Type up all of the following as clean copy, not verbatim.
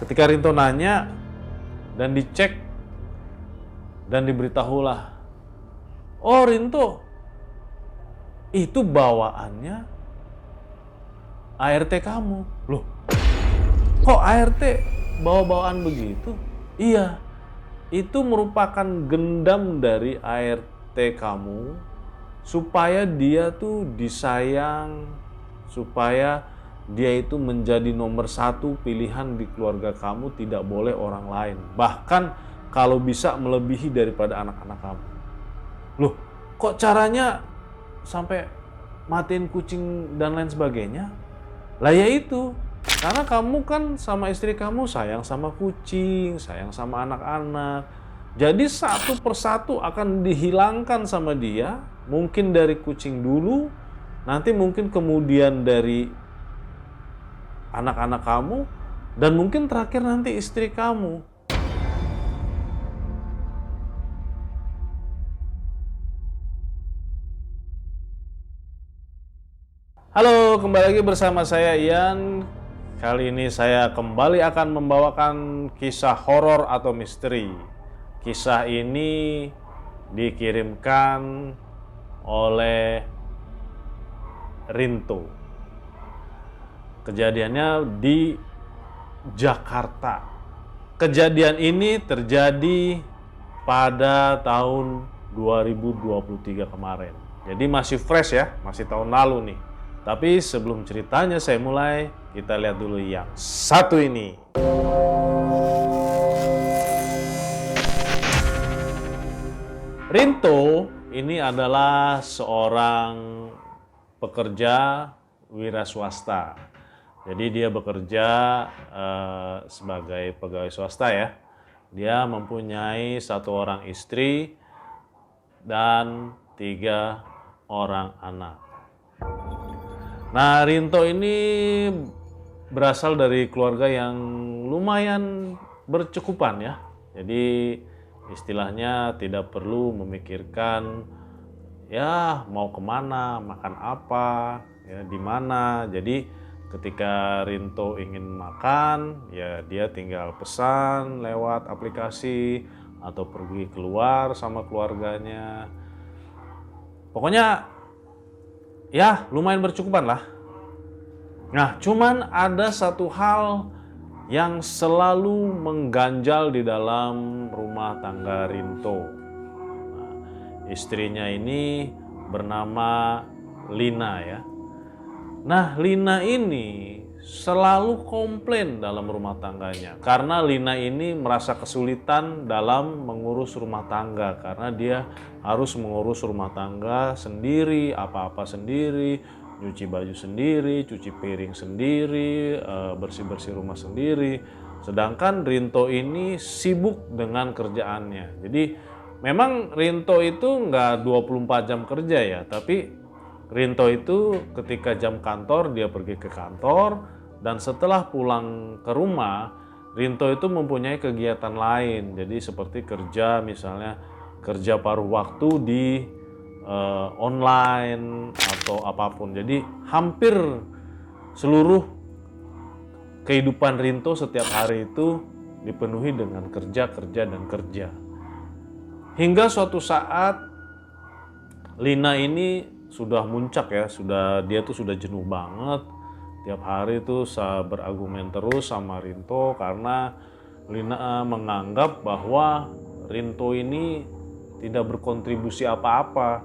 Ketika Rinto nanya dan dicek dan diberitahulah, oh Rinto, itu bawaannya ART kamu. Loh, kok ART bawa-bawaan begitu? Iya, itu merupakan gendam dari ART kamu supaya dia tuh disayang, supaya dia itu menjadi nomor satu pilihan di keluarga kamu, tidak boleh orang lain. Bahkan kalau bisa melebihi daripada anak-anak kamu. Loh, kok caranya sampai matiin kucing dan lain sebagainya? Lah ya itu, karena kamu kan sama istri kamu sayang sama kucing, sayang sama anak-anak. Jadi satu persatu akan dihilangkan sama dia, mungkin dari kucing dulu, nanti mungkin kemudian dari anak-anak kamu, dan mungkin terakhir nanti istri kamu. Halo, kembali lagi bersama saya Ian. Kali ini saya kembali akan membawakan kisah horor atau misteri. Kisah ini dikirimkan oleh Rinto. Kejadiannya di Jakarta. Kejadian ini terjadi pada tahun 2023 kemarin. Jadi masih fresh ya, masih tahun lalu nih. Tapi sebelum ceritanya saya mulai, kita lihat dulu yang satu ini. Rinto ini adalah seorang pekerja wira swasta. Jadi dia bekerja sebagai pegawai swasta ya. Dia mempunyai 1 orang istri dan 3 orang anak. Nah, Rinto ini berasal dari keluarga yang lumayan bercukupan ya. Jadi istilahnya tidak perlu memikirkan ya mau kemana, makan apa, ya di mana. Jadi ketika Rinto ingin makan, ya dia tinggal pesan lewat aplikasi atau pergi keluar sama keluarganya. Pokoknya ya lumayan bercukupan lah. Nah, cuman ada satu hal yang selalu mengganjal di dalam rumah tangga Rinto. Nah, istrinya ini bernama Lina ya. Nah, Lina ini selalu komplain dalam rumah tangganya karena Lina ini merasa kesulitan dalam mengurus rumah tangga karena dia harus mengurus rumah tangga sendiri, apa-apa sendiri, nyuci baju sendiri, cuci piring sendiri, bersih-bersih rumah sendiri. Sedangkan Rinto ini sibuk dengan kerjaannya. Jadi memang Rinto itu nggak 24 jam kerja ya, tapi Rinto itu ketika jam kantor dia pergi ke kantor, dan setelah pulang ke rumah Rinto itu mempunyai kegiatan lain. Jadi seperti kerja, misalnya kerja paruh waktu di online atau apapun. Jadi hampir seluruh kehidupan Rinto setiap hari itu dipenuhi dengan kerja dan kerja. Hingga suatu saat Lina ini sudah muncak ya, dia tuh sudah jenuh banget. Tiap hari tuh berargumen terus sama Rinto karena Lina menganggap bahwa Rinto ini tidak berkontribusi apa-apa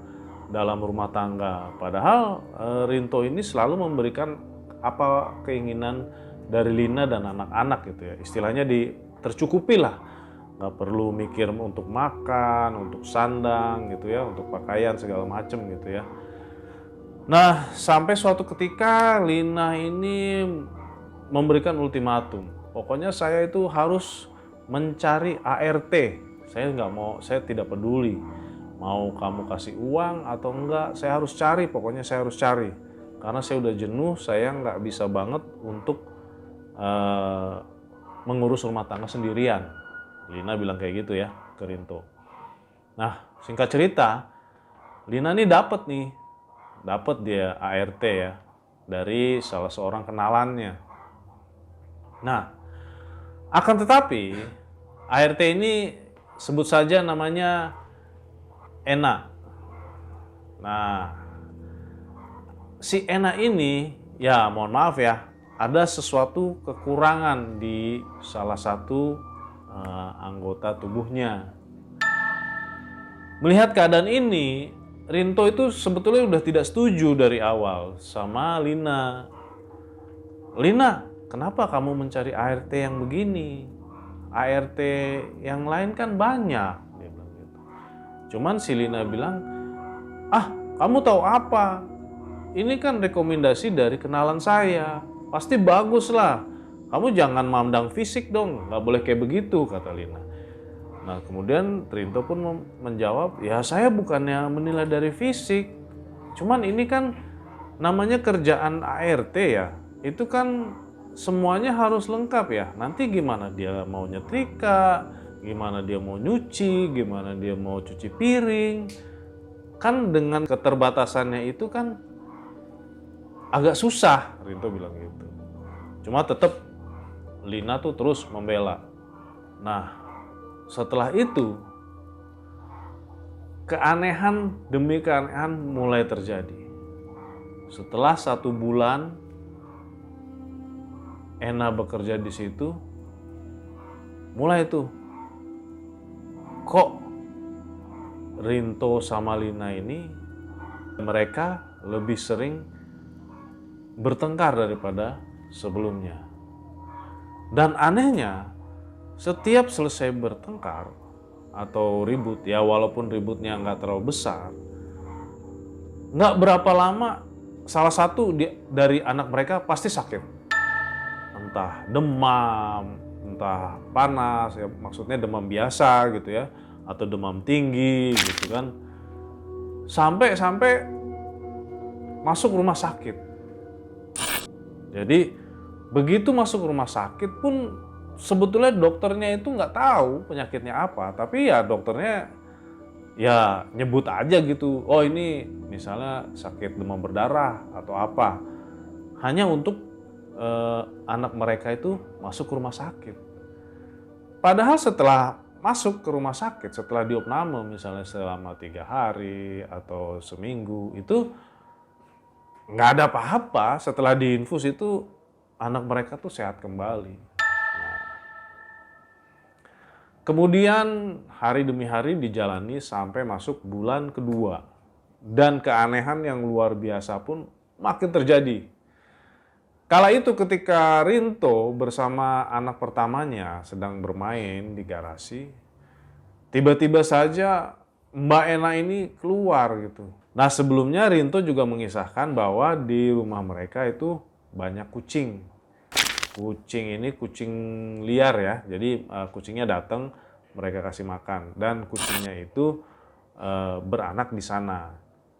dalam rumah tangga. Padahal Rinto ini selalu memberikan apa keinginan dari Lina dan anak-anak gitu ya. Istilahnya tercukupi lah. Nggak perlu mikir untuk makan, untuk sandang gitu ya, untuk pakaian segala macem gitu ya. Nah, sampai suatu ketika Lina ini memberikan ultimatum. Pokoknya saya itu harus mencari ART. Saya nggak mau, saya tidak peduli. Mau kamu kasih uang atau enggak, saya harus cari. Pokoknya saya harus cari. Karena saya udah jenuh, saya nggak bisa banget untuk mengurus rumah tangga sendirian. Lina bilang kayak gitu ya ke Rinto. Nah, singkat cerita, Lina ini dapat dia ART ya dari salah seorang kenalannya. Nah, Akan tetapi ART ini sebut saja namanya Ena. Nah, si Ena ini ya mohon maaf ya, ada sesuatu kekurangan di salah satu anggota tubuhnya. Melihat keadaan ini, Rinto itu sebetulnya udah tidak setuju dari awal sama Lina. Lina, kenapa kamu mencari ART yang begini? ART yang lain kan banyak, dia bilang gitu. Cuman si Lina bilang, ah kamu tahu apa? Ini kan rekomendasi dari kenalan saya, pasti bagus lah. Kamu jangan memandang fisik dong, nggak boleh kayak begitu, kata Lina. Nah kemudian Rinto pun menjawab, ya saya bukannya menilai dari fisik, cuman ini kan namanya kerjaan ART ya, itu kan semuanya harus lengkap ya. Nanti gimana dia mau nyetrika, gimana dia mau nyuci, gimana dia mau cuci piring. Kan dengan keterbatasannya itu kan agak susah, Rinto bilang gitu. Cuma tetap Lina tuh terus membela. Nah, setelah itu keanehan demi keanehan mulai terjadi. Setelah 1 bulan Ena bekerja di situ, mulai tuh kok Rinto sama Lina ini mereka lebih sering bertengkar daripada sebelumnya. Dan anehnya, setiap selesai bertengkar atau ribut, ya walaupun ributnya nggak terlalu besar, nggak berapa lama salah satu dari anak mereka pasti sakit. Entah demam, entah panas, ya maksudnya demam biasa gitu ya, atau demam tinggi gitu kan. Sampai masuk rumah sakit. Jadi begitu masuk rumah sakit pun sebetulnya dokternya itu nggak tahu penyakitnya apa, tapi ya dokternya ya nyebut aja gitu, oh ini misalnya sakit demam berdarah atau apa, hanya untuk anak mereka itu masuk ke rumah sakit. Padahal setelah masuk ke rumah sakit, setelah diopname misalnya selama 3 hari atau seminggu, itu nggak ada apa-apa. Setelah diinfus itu anak mereka tuh sehat kembali. Nah, kemudian hari demi hari dijalani sampai masuk bulan kedua. Dan keanehan yang luar biasa pun makin terjadi. Kala itu ketika Rinto bersama anak pertamanya sedang bermain di garasi, tiba-tiba saja Mbak Ena ini keluar gitu. Nah sebelumnya Rinto juga mengisahkan bahwa di rumah mereka itu banyak kucing. Kucing ini kucing liar ya, jadi kucingnya datang mereka kasih makan dan kucingnya itu beranak di sana.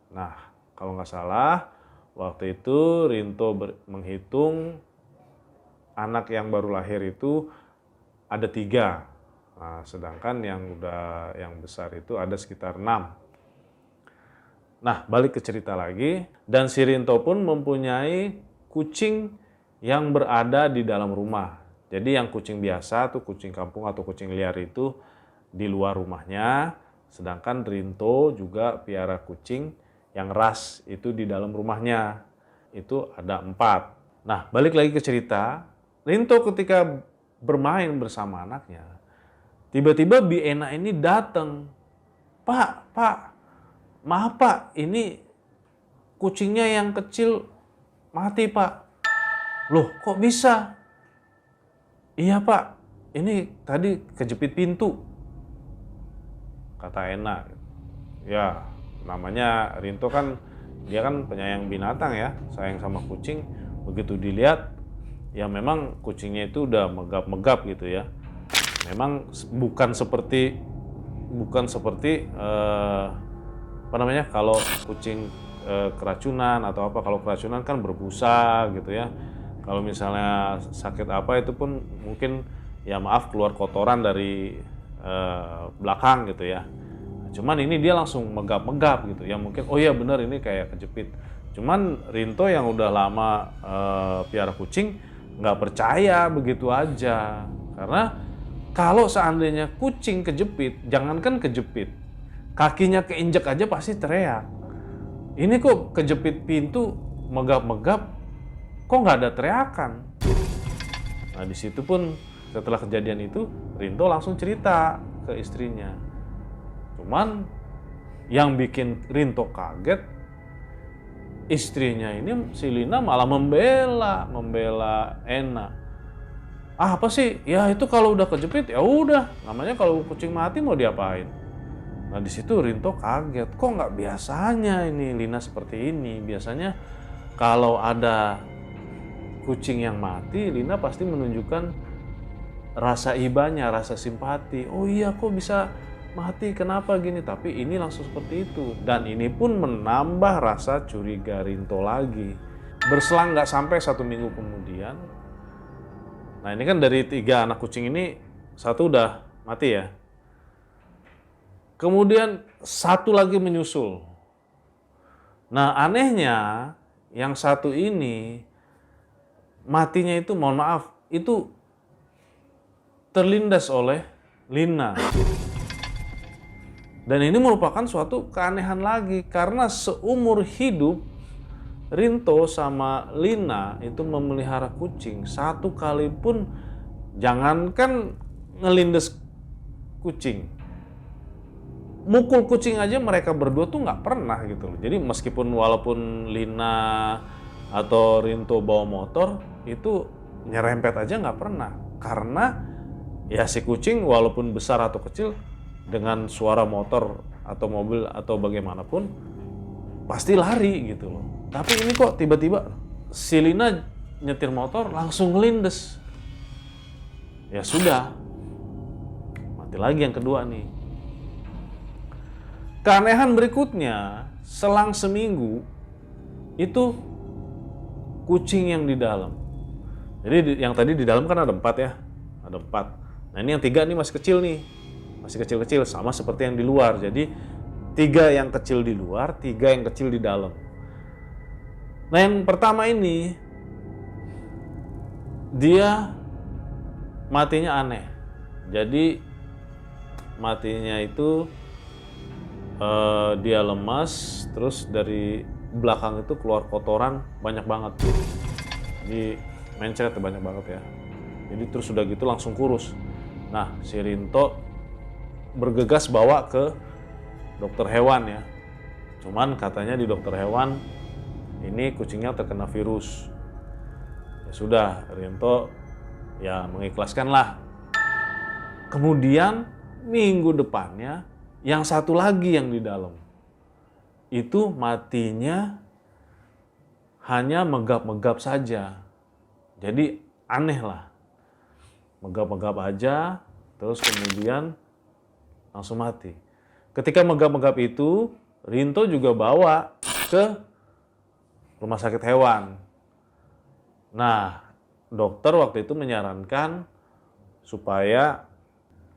Nah kalau nggak salah waktu itu Rinto menghitung anak yang baru lahir itu ada 3. Nah, sedangkan yang besar itu ada sekitar 6. Nah, balik ke cerita lagi, dan si Rinto pun mempunyai kucing yang berada di dalam rumah. Jadi yang kucing biasa tuh kucing kampung atau kucing liar itu di luar rumahnya, sedangkan Rinto juga piara kucing yang ras itu di dalam rumahnya. Itu ada 4. Nah, balik lagi ke cerita, Rinto ketika bermain bersama anaknya, tiba-tiba Bi Ena ini datang. Pak, maaf Pak, ini kucingnya yang kecil mati Pak. Loh, kok bisa? Iya Pak, ini tadi kejepit pintu, kata Ena. Ya, namanya Rinto kan, dia kan penyayang binatang ya, sayang sama kucing. Begitu dilihat, ya memang kucingnya itu udah megap-megap gitu ya. Memang bukan seperti apa namanya, kalau kucing keracunan atau apa, kalau keracunan kan berbusa gitu ya. Kalau misalnya sakit apa itu pun mungkin ya maaf keluar kotoran dari belakang gitu ya. Cuman ini dia langsung megap-megap gitu ya, mungkin oh iya benar ini kayak kejepit. Cuman Rinto yang udah lama piara kucing nggak percaya begitu aja, Karena kalau seandainya kucing kejepit, jangankan kejepit, kakinya keinjek aja pasti teriak. Ini kok kejepit pintu, megap-megap, kok nggak ada teriakan. Nah di situ pun setelah kejadian itu, Rinto langsung cerita ke istrinya. Cuman yang bikin Rinto kaget, istrinya ini si Lina malah membela Ena. Ah, apa sih? Ya itu kalau udah kejepit ya udah, namanya kalau kucing mati mau diapain? Nah di situ Rinto kaget, kok nggak biasanya ini Lina seperti ini. Biasanya kalau ada kucing yang mati, Lina pasti menunjukkan rasa ibanya, rasa simpati. Oh iya, kok bisa mati, kenapa gini? Tapi ini langsung seperti itu. Dan ini pun menambah rasa curiga Rinto lagi. Berselang nggak sampai 1 minggu kemudian, nah ini kan dari 3 anak kucing ini, 1 udah mati ya. Kemudian 1 lagi menyusul. Nah anehnya, yang 1 ini matinya itu, mohon maaf, itu terlindas oleh Lina. Dan ini merupakan suatu keanehan lagi, karena seumur hidup Rinto sama Lina itu memelihara kucing, 1 kali pun jangankan ngelindes kucing, mukul kucing aja mereka berdua tuh nggak pernah gitu loh. Jadi meskipun walaupun Lina atau Rinto bawa motor, itu nyerempet aja nggak pernah. Karena ya si kucing walaupun besar atau kecil, dengan suara motor atau mobil atau bagaimanapun pasti lari gitu loh. Tapi ini kok tiba-tiba si Lina nyetir motor langsung ngelindes. Ya sudah, mati lagi yang kedua nih. Keanehan berikutnya, selang seminggu itu kucing yang di dalam. Jadi yang tadi di dalam kan ada 4 ya, ada 4. Nah ini yang 3 nih masih kecil nih, masih kecil-kecil, sama seperti yang di luar. Jadi 3 yang kecil di luar, 3 yang kecil di dalam. Nah yang pertama ini, dia matinya aneh. Jadi matinya itu dia lemas, terus dari belakang itu keluar kotoran banyak banget. Jadi mencret banyak banget ya. Jadi terus udah gitu langsung kurus. Nah si Rinto bergegas bawa ke dokter hewan ya. Cuman katanya di dokter hewan ini kucingnya terkena virus. Ya sudah, Rinto ya mengikhlaskan lah. Kemudian minggu depannya yang 1 lagi yang di dalam itu matinya hanya megap-megap saja. Jadi aneh lah, megap-megap aja, terus kemudian langsung mati. Ketika megap-megap itu, Rinto juga bawa ke rumah sakit hewan. Nah, dokter waktu itu menyarankan supaya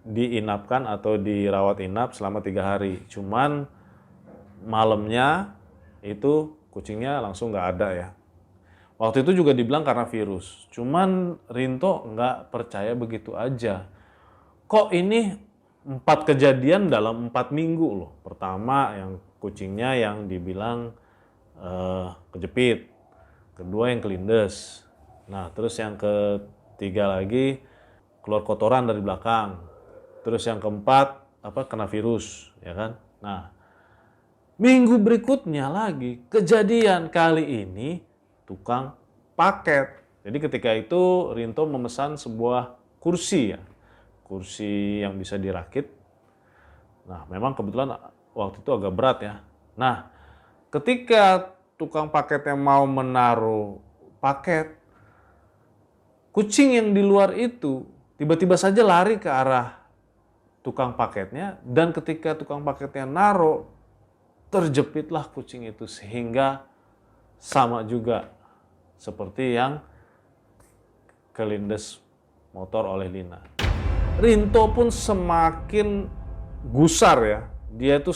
diinapkan atau dirawat inap selama 3 hari. Cuman malamnya itu kucingnya langsung nggak ada ya. Waktu itu juga dibilang karena virus. Cuman Rinto nggak percaya begitu aja. Kok ini 4 kejadian dalam 4 minggu loh. Pertama yang kucingnya yang dibilang kejepit. Kedua yang kelindes. Nah terus yang ketiga lagi keluar kotoran dari belakang. Terus yang keempat kena virus, ya kan? Nah, minggu berikutnya lagi kejadian kali ini tukang paket. Jadi ketika itu Rinto memesan sebuah kursi ya. Kursi yang bisa dirakit. Nah, memang kebetulan waktu itu agak berat ya. Nah, ketika tukang paketnya mau menaruh paket, kucing yang di luar itu tiba-tiba saja lari ke arah tukang paketnya, dan ketika tukang paketnya naruh, terjepitlah kucing itu sehingga sama juga seperti yang kelindes motor oleh Lina. Rinto pun semakin gusar ya. Dia itu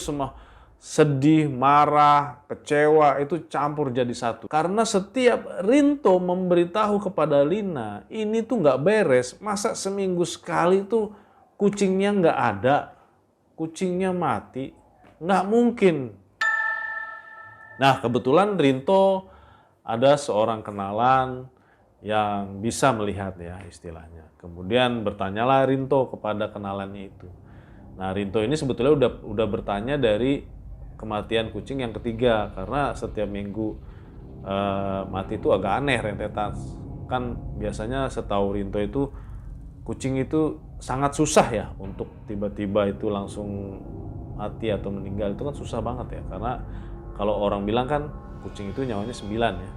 sedih, marah, kecewa itu campur jadi satu. Karena setiap Rinto memberitahu kepada Lina, ini tuh nggak beres. Masa seminggu sekali tuh kucingnya nggak ada, kucingnya mati, nggak mungkin. Nah kebetulan Rinto ada seorang kenalan yang bisa melihat ya istilahnya. Kemudian bertanyalah Rinto kepada kenalannya itu. Nah Rinto ini sebetulnya udah bertanya dari kematian kucing yang ketiga, karena setiap minggu mati itu agak aneh rentetan. Kan biasanya setahu Rinto itu kucing itu sangat susah ya untuk tiba-tiba itu langsung mati atau meninggal, itu kan susah banget ya, karena kalau orang bilang kan kucing itu nyawanya 9 ya.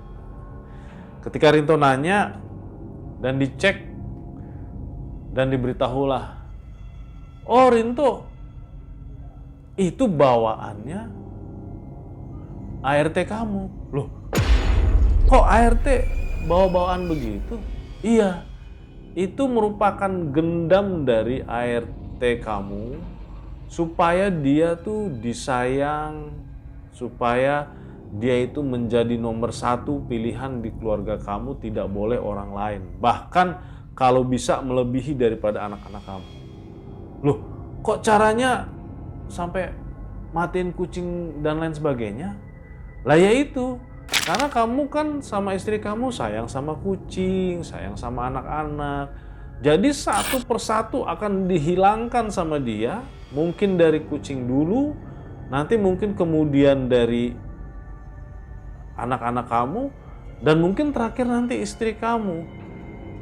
Ketika Rinto nanya dan dicek dan diberitahulah, oh Rinto, itu bawaannya ART kamu. Loh, kok ART bawa-bawaan begitu? Iya, itu merupakan gendam dari ART kamu supaya dia tuh disayang, supaya dia itu menjadi nomor 1 pilihan di keluarga kamu, tidak boleh orang lain. Bahkan kalau bisa melebihi daripada anak-anak kamu. Loh, kok caranya sampai matiin kucing dan lain sebagainya? Lah ya itu, karena kamu kan sama istri kamu sayang sama kucing, sayang sama anak-anak. Jadi satu persatu akan dihilangkan sama dia. Mungkin dari kucing dulu, nanti mungkin kemudian dari anak-anak kamu, dan mungkin terakhir nanti istri kamu.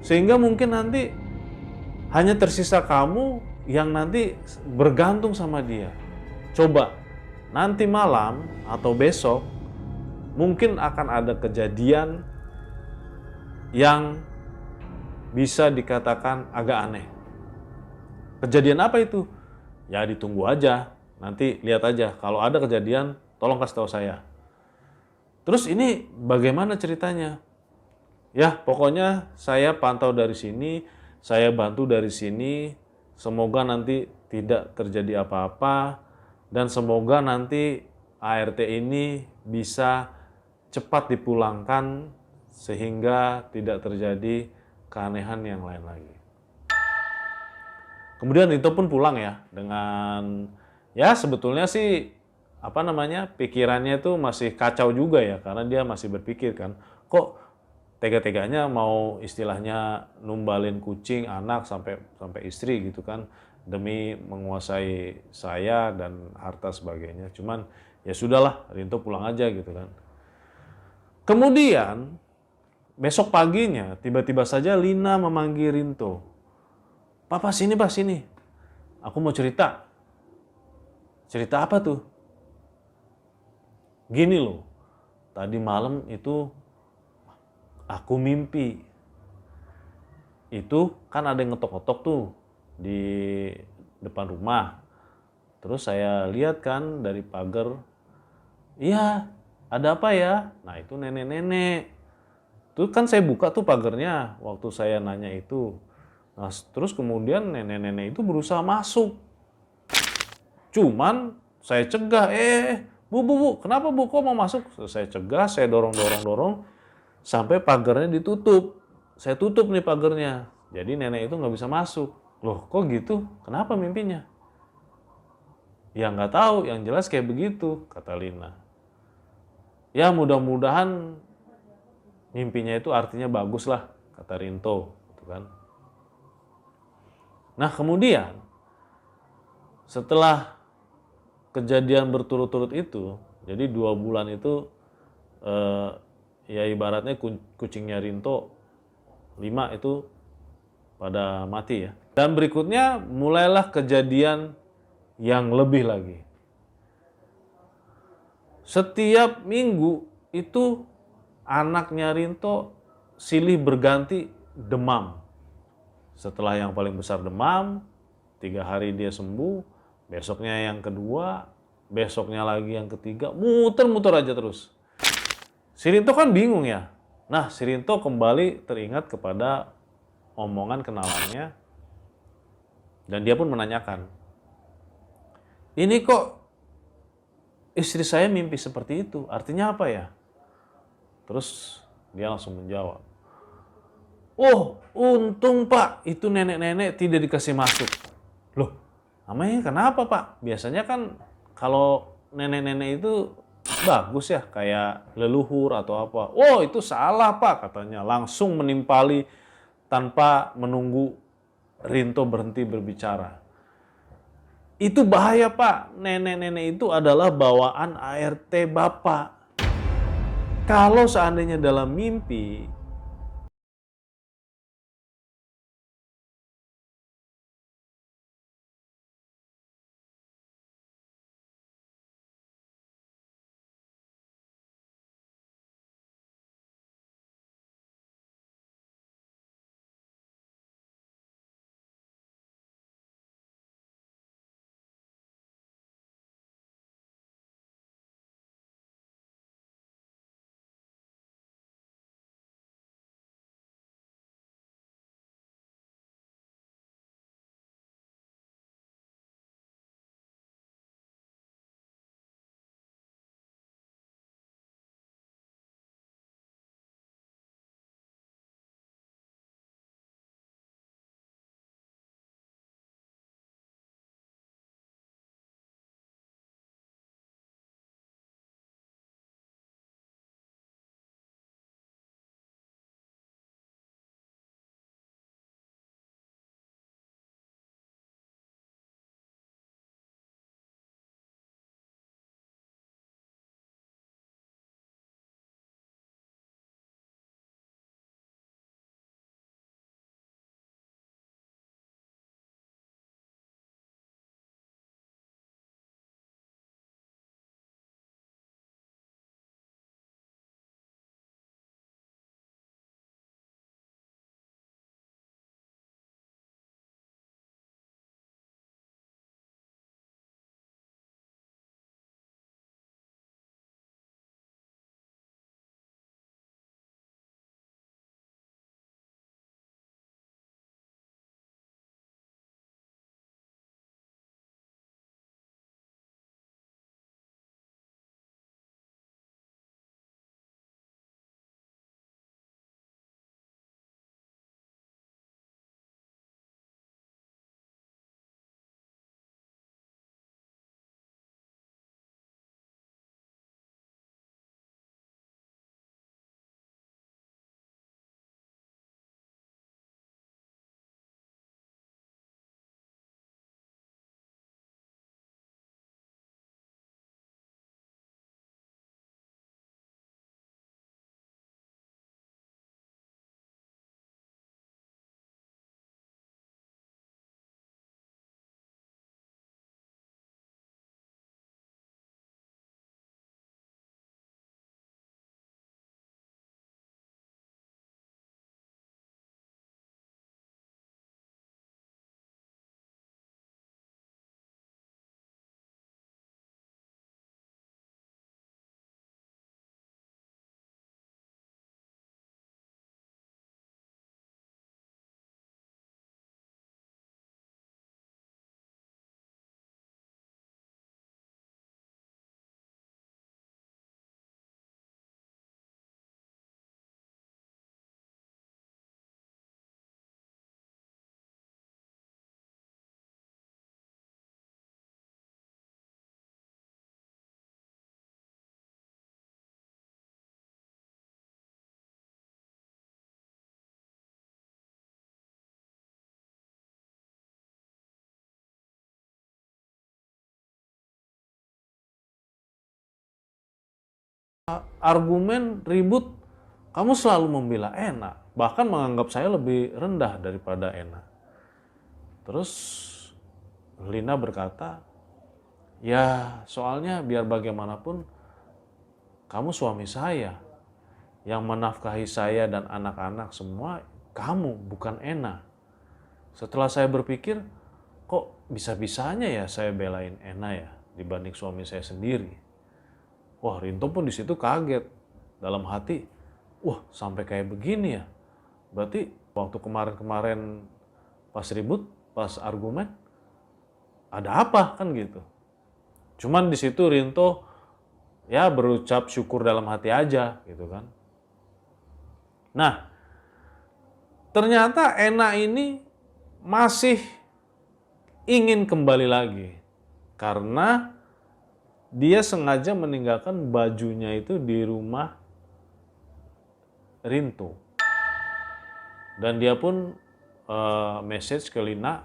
Sehingga mungkin nanti hanya tersisa kamu yang nanti bergantung sama dia. Coba nanti malam atau besok mungkin akan ada kejadian yang bisa dikatakan agak aneh. Kejadian apa itu? Ya ditunggu aja, nanti lihat aja. Kalau ada kejadian, tolong kasih tahu saya. Terus ini bagaimana ceritanya? Ya pokoknya saya pantau dari sini, saya bantu dari sini. Semoga nanti tidak terjadi apa-apa, dan semoga nanti ART ini bisa cepat dipulangkan sehingga tidak terjadi keanehan yang lain lagi. Kemudian Rinto pun pulang ya dengan, ya sebetulnya sih pikirannya itu masih kacau juga ya, karena dia masih berpikir kan, kok tega-teganya mau istilahnya numbalin kucing, anak sampai istri gitu kan, demi menguasai saya dan harta sebagainya. Cuman ya sudahlah, Rinto pulang aja gitu kan. Kemudian besok paginya tiba-tiba saja Lina memanggil Rinto. Papa sini, Pak, sini. Aku mau cerita. Cerita apa tuh? Gini loh, tadi malam itu aku mimpi. Itu kan ada yang ngetok-ngetok tuh di depan rumah. Terus saya lihat kan dari pagar, iya ada apa ya? Nah itu nenek-nenek. Tuh kan saya buka tuh pagarnya waktu saya nanya itu. Nah terus kemudian nenek-nenek itu berusaha masuk. Cuman saya cegah, bu, kenapa bu, kok mau masuk? Saya cegah, saya dorong, sampai pagarnya ditutup. Saya tutup nih pagarnya, jadi nenek itu nggak bisa masuk. Loh kok gitu? Kenapa mimpinya? Ya nggak tahu, yang jelas kayak begitu, kata Lina. Ya mudah-mudahan mimpinya itu artinya bagus lah, kata Rinto. Gitu kan. Nah kemudian, setelah kejadian berturut-turut itu, jadi 2 bulan itu ya ibaratnya kucingnya Rinto 5 itu pada mati ya. Dan berikutnya mulailah kejadian yang lebih lagi. Setiap minggu itu anaknya Rinto silih berganti demam. Setelah yang paling besar demam, 3 hari dia sembuh. Besoknya yang kedua, besoknya lagi yang ketiga, muter-muter aja terus. Si Rinto kan bingung ya. Nah, si Rinto kembali teringat kepada omongan kenalannya, dan dia pun menanyakan, ini kok istri saya mimpi seperti itu, artinya apa ya? Terus dia langsung menjawab, oh untung Pak, itu nenek-nenek tidak dikasih masuk. Loh, namanya kenapa Pak? Biasanya kan kalau nenek-nenek itu bagus ya, kayak leluhur atau apa. Oh itu salah Pak katanya, langsung menimpali tanpa menunggu Rinto berhenti berbicara. Itu bahaya Pak, nenek-nenek itu adalah bawaan ART Bapak. Kalau seandainya dalam mimpi, argumen ribut, kamu selalu membela Ena, bahkan menganggap saya lebih rendah daripada Ena. Terus Lina berkata, ya soalnya biar bagaimanapun kamu suami saya, yang menafkahi saya dan anak-anak semua kamu, bukan Ena. Setelah saya berpikir, kok bisa-bisanya ya saya belain Ena ya dibanding suami saya sendiri. Wah, Rinto pun di situ kaget. Dalam hati, wah sampai kayak begini ya. Berarti waktu kemarin-kemarin pas ribut, pas argumen, ada apa kan gitu. Cuman di situ Rinto ya berucap syukur dalam hati aja gitu kan. Nah, ternyata Ena ini masih ingin kembali lagi karena dia sengaja meninggalkan bajunya itu di rumah Rinto. Dan dia pun message ke Lina,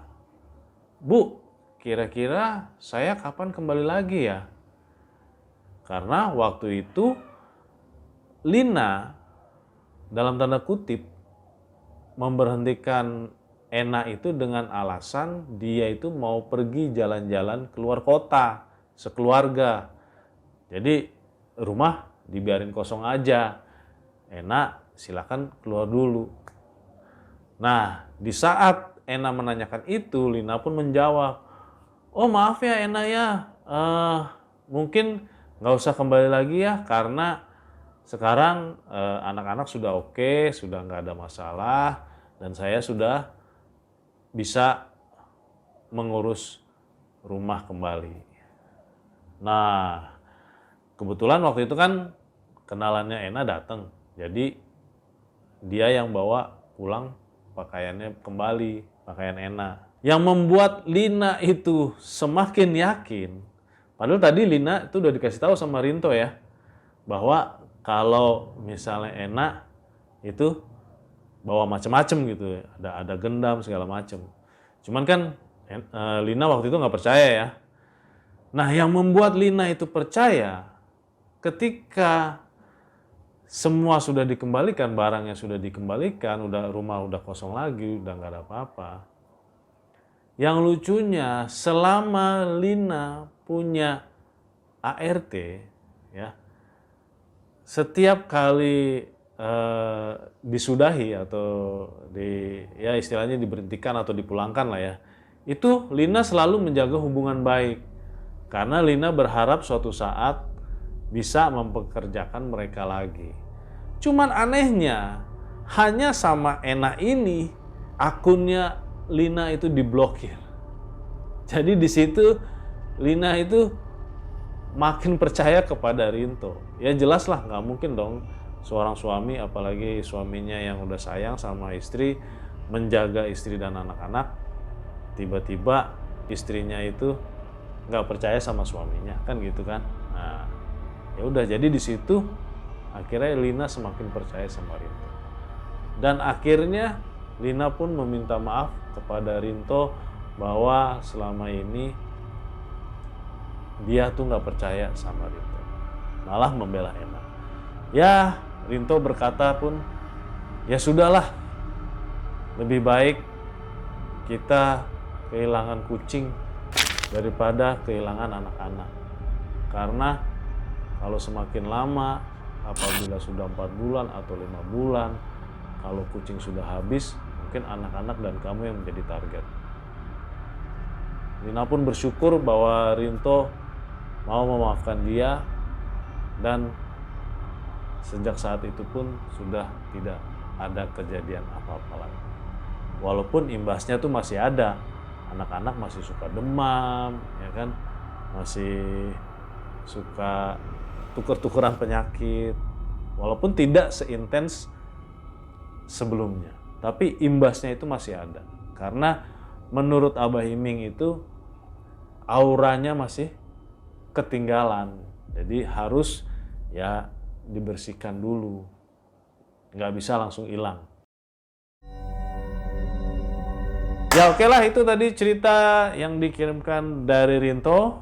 "Bu, kira-kira saya kapan kembali lagi ya?" Karena waktu itu Lina dalam tanda kutip memberhentikan Ena itu dengan alasan dia itu mau pergi jalan-jalan keluar kota sekeluarga. Jadi rumah dibiarin kosong aja. Ena silakan keluar dulu. Nah, di saat Ena menanyakan itu, Lina pun menjawab, "Oh maaf ya Ena ya, mungkin nggak usah kembali lagi ya karena sekarang anak-anak sudah oke, sudah nggak ada masalah dan saya sudah bisa mengurus rumah kembali." Nah, kebetulan waktu itu kan kenalannya Ena datang, jadi dia yang bawa pulang pakaiannya kembali, pakaian Ena. Yang membuat Lina itu semakin yakin, padahal tadi Lina itu udah dikasih tahu sama Rinto ya, bahwa kalau misalnya Ena itu bawa macem-macem gitu, ada gendam segala macem. Cuman kan Lina waktu itu nggak percaya ya. Nah, yang membuat Lina itu percaya ketika semua sudah dikembalikan, barangnya sudah dikembalikan, rumah udah kosong lagi, udah nggak ada apa-apa. Yang lucunya selama Lina punya ART, ya, setiap kali disudahi atau ya istilahnya diberhentikan atau dipulangkan lah ya, itu Lina selalu menjaga hubungan baik karena Lina berharap suatu saat bisa mempekerjakan mereka lagi. Cuman anehnya, hanya sama Ena ini akunnya Lina itu diblokir. Jadi di situ Lina itu makin percaya kepada Rinto. Ya jelas lah, nggak mungkin dong seorang suami, apalagi suaminya yang udah sayang sama istri, menjaga istri dan anak-anak, tiba-tiba istrinya itu nggak percaya sama suaminya, kan gitu kan. Nah, ya udah, jadi di situ akhirnya Lina semakin percaya sama Rinto. Dan akhirnya Lina pun meminta maaf kepada Rinto bahwa selama ini dia tuh nggak percaya sama Rinto, malah membela Ena. Ya, Rinto berkata pun, ya sudahlah, lebih baik kita kehilangan kucing daripada kehilangan anak-anak. Karena kalau semakin lama, apabila sudah 4 bulan atau 5 bulan, kalau kucing sudah habis, mungkin anak-anak dan kamu yang menjadi target. Lina pun bersyukur bahwa Rinto mau memaafkan dia, dan sejak saat itu pun sudah tidak ada kejadian apa-apa lagi. Walaupun imbasnya tuh masih ada, anak-anak masih suka demam, ya kan, masih suka tuker-tukeran penyakit, walaupun tidak seintens sebelumnya, tapi imbasnya itu masih ada. Karena menurut Abah Iming itu auranya masih ketinggalan, jadi harus ya dibersihkan dulu, nggak bisa langsung hilang. Ya oke lah, itu tadi cerita yang dikirimkan dari Rinto.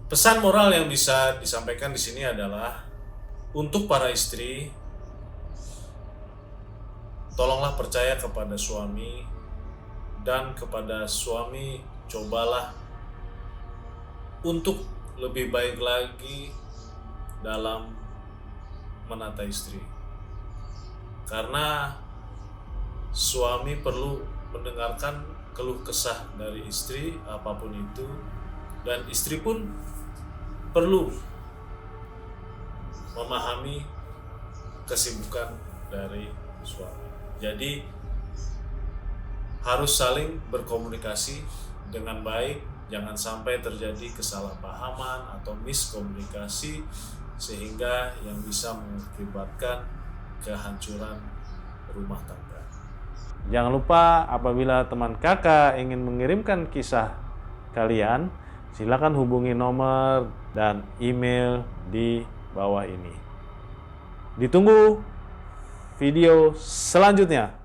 Pesan moral yang bisa disampaikan di sini adalah untuk para istri, tolonglah percaya kepada suami, dan kepada suami cobalah untuk lebih baik lagi dalam menata istri. Karena suami perlu mendengarkan keluh kesah dari istri apapun itu, dan istri pun perlu memahami kesibukan dari suami. Jadi harus saling berkomunikasi dengan baik, Jangan sampai terjadi kesalahpahaman atau miskomunikasi sehingga yang bisa mengakibatkan kehancuran rumah tangga. Jangan lupa apabila teman kakak ingin mengirimkan kisah kalian, silakan hubungi nomor dan email di bawah ini. Ditunggu video selanjutnya.